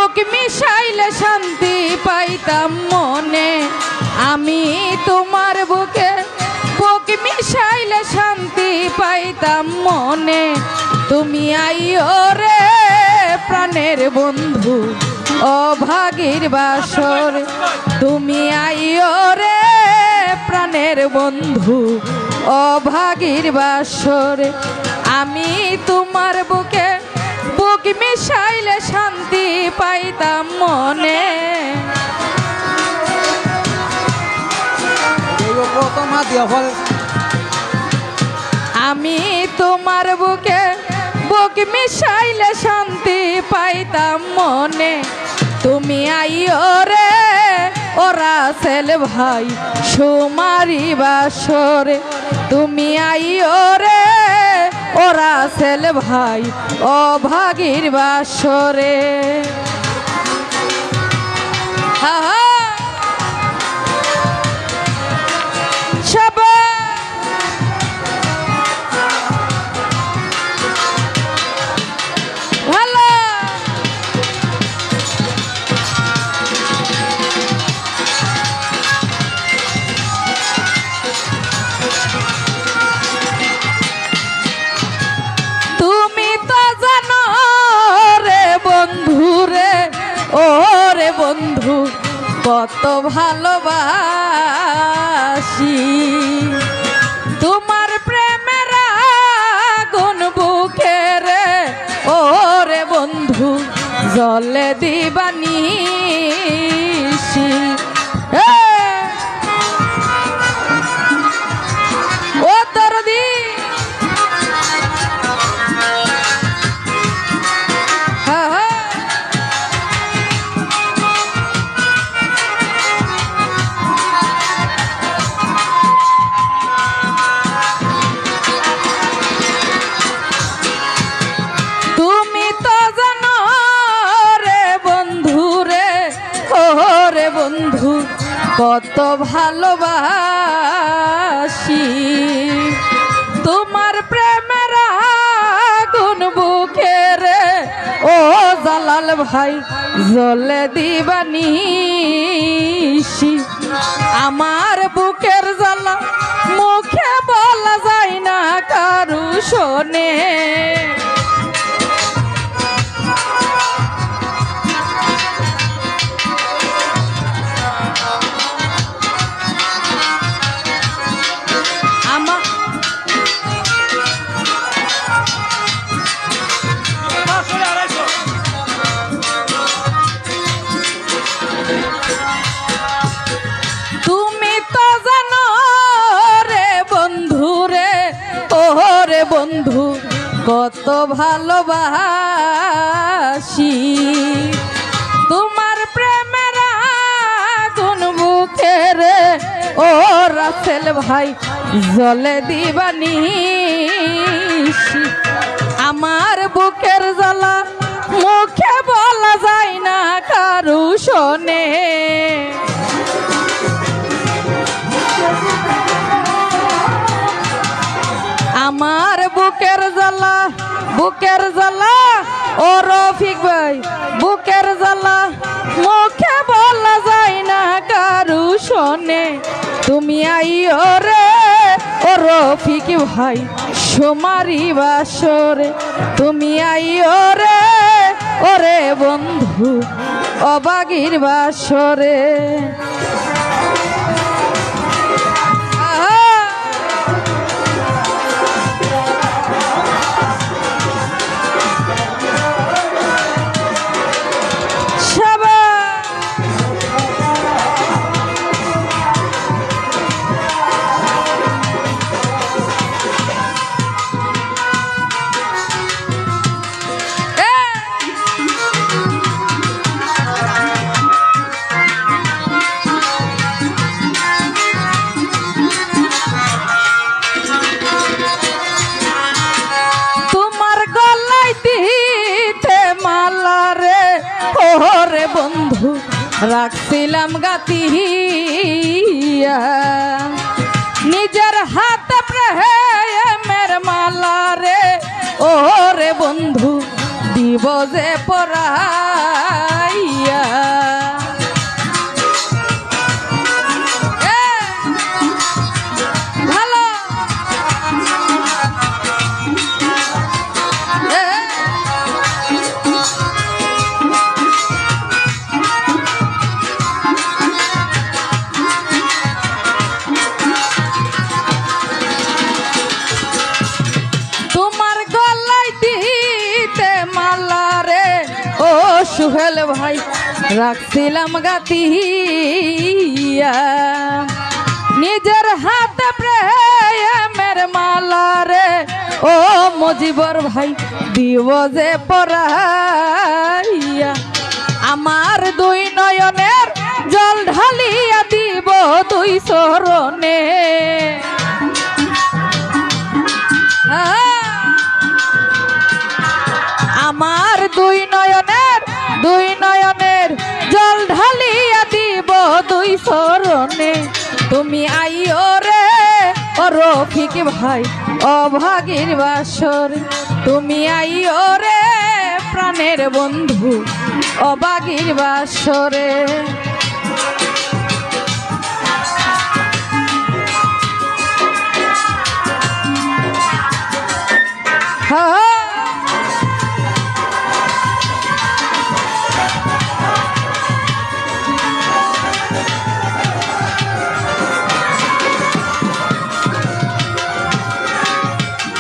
বুক মিশাইলে শান্তি পাইতাম মনে। আমি তোমার বুকে বুক মিশাইলে শান্তি পাইতাম মনে। তুমি আইও রে প্রাণের বন্ধু অভাগীর বাসর। তুমি আইও রে প্রাণের বন্ধু অভাগীর বাসর। আমি তোমার বুকে বুক মিশাইলে শান্তি পাইতাম মনে। আমি তোমার বুকে বুক মিশাইলে শান্তি পাইতাম মনে। তুমি আইও রে ও রাসেল ভাই সুমারি বাসরে। তুমি আইও রে ও রাসেল ভাই অভাগীর বাসরে। বন্ধু কত ভালোবাসি তোমার প্রেমের আগুন বুকে রে। ওরে বন্ধু জলে দিবানিশি। ও দরদি বন্ধু কত ভালোবাসি তোমার প্রেমের আগুন বুকে রে। ও জালাল ভাই জলে দিবানিশি। আমার বুকের জ্বালা মুখে বলা যায় না কারু শোনে। বন্ধু কত ভালোবাসি তোমার প্রেমের আগুন বুকে রে। ও রাসেল ভাই জলে দিবানিশি। আমার বুকের জ্বালা মুখে বলা যায় না কারু শোনে। আমার বুকের জ্বালা ও রফিক ভাই বুকের জ্বালা মুখে বলা যায় না কারু শোনে। তুমি আইও রে ও রফিক ভাই সুমারি বাসরে। তুমি আইও রে ওরে বন্ধু অভাগীর বাসরে। বন্ধু রাখছিলাম গাতিয়া নিজের হাত প্রেমের মালা রে। ওরে বন্ধু দিব যে পরাই সুহেল ভাই রাখছিলাম গাতিয়া নিজের হাতে প্রেমের মালা রে ও মজিবর ভাই দিব যে পরাইয়া আমার দুই নয়নের জল ঢালিয়া দিব দুই চরণে আমার দুই নয়নের জল ঢালিয়া দিব দুই চরণে তুমি আইও রে ও রফিক ভাই অভাগীর বাসর তুমি আইও রে প্রাণের বন্ধু অভাগীর বাসরে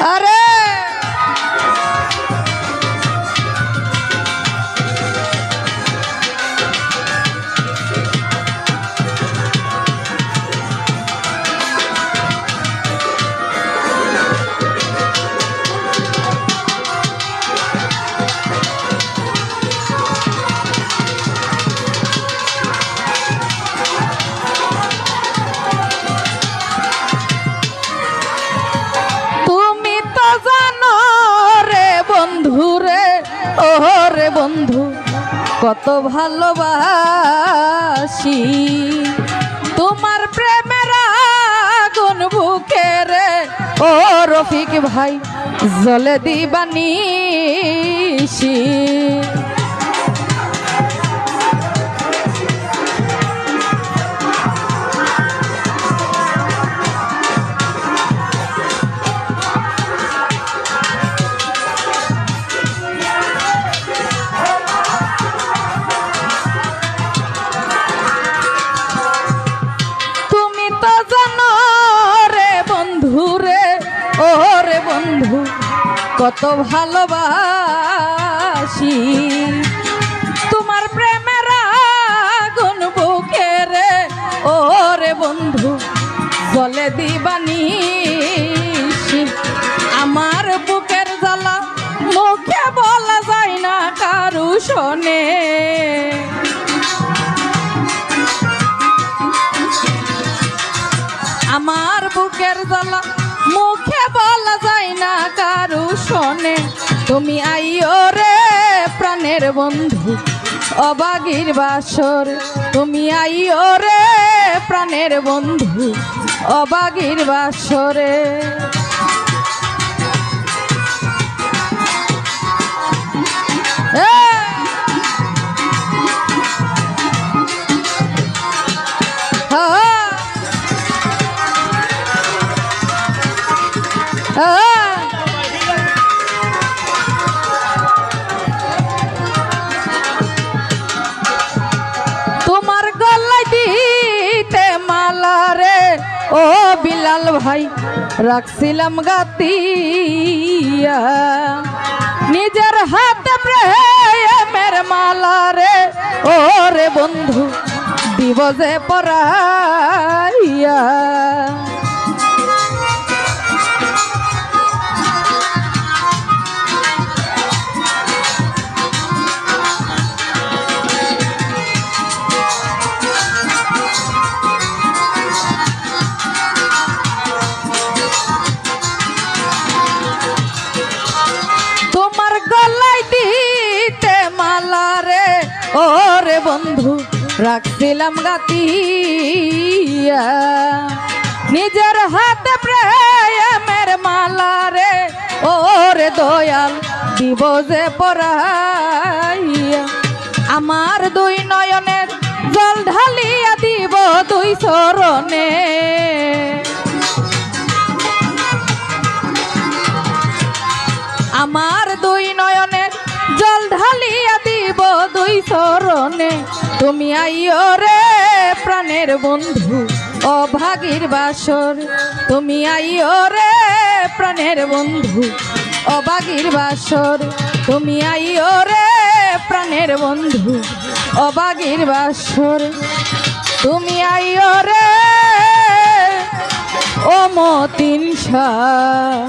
আরে ওরে বন্ধু কত ভালোবাসি তোমার প্রেমের আগুন বুকে রে ও রফিক ভাই জ্বলে দিবানিশি ওরে বন্ধু কত ভালোবাসি তোমার প্রেমের আগুন বুকে রে ওরে বন্ধু জ্বলে দিবানিশি আমার বুকের জ্বালা মুখে বলা যায় না কারু শোনে আমার বুকের জ্বালা মুখে বলা যায় না কারু শোনে তুমি আইও রে প্রাণের বন্ধু অভাগীর বাসর তুমি আইও রে প্রাণের বন্ধু অভাগীর বাসরে তোমার গলায় দিতে মালা রে ও বিলাল ভাই রাখছিলাম গাতিয়া নিজের হাতে প্রেমের মালা রে ও রে বন্ধু দিব যে পরাইয়া ওরে বন্ধু রাখছিলাম গাতিয়া নিজের হাতে প্রেমের মালা রে ওরে দয়াল দিব যে পরাইয়া আমার দুই নয়নের জল ঢালিয়া দিব দুই চরণে আমার দুই নয়নের জল ঢালিয়া দিব দুই চরণে তুমি আইও রে প্রাণের বন্ধু অভাগীর বাসর তুমি আইও রে প্রাণের বন্ধু অভাগীর বাসর তুমি আইও রে প্রাণ প্রাণের বন্ধু অবাগির বাসর তুমি আইও রে ও মতিন শাহ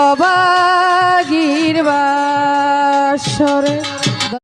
অবাগির বাসরে।